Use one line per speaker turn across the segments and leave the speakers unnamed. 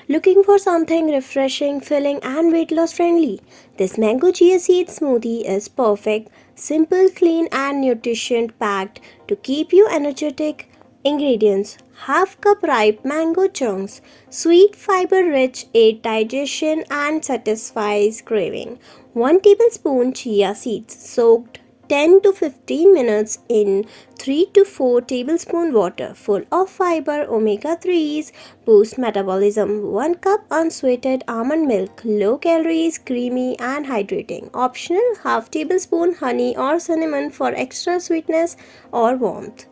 Looking for something refreshing, filling, and weight loss friendly? This Mango Chia Seed Smoothie is perfect, simple, clean, and nutrition packed to keep you energetic. Ingredients: half cup ripe mango chunks, sweet, fiber rich, aid digestion and satisfies craving. 1 tablespoon chia seeds soaked 10 to 15 minutes in 3 to 4 tablespoon water, full of fiber, omega 3s, boost metabolism. 1 cup unsweetened almond milk, low calories, creamy and hydrating. Optional: half tablespoon honey or cinnamon for extra sweetness or warmth.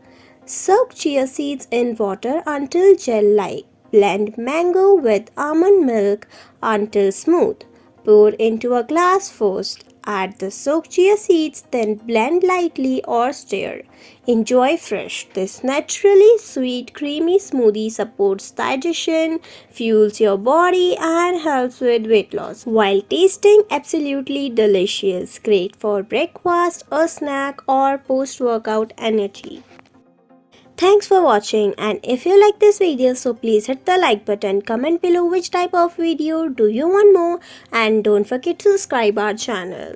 Soak chia seeds in water until gel-like. Blend mango with almond milk until smooth. Pour into a glass first. Add the soaked chia seeds, then blend lightly or stir. Enjoy fresh. This naturally sweet, creamy smoothie supports digestion, fuels your body, and helps with weight loss while tasting absolutely delicious. Great for breakfast, a snack, or post workout energy. Thanks for watching, and if you like this video, so please hit the like button, comment below which type of video do you want more, and don't forget to subscribe our channel.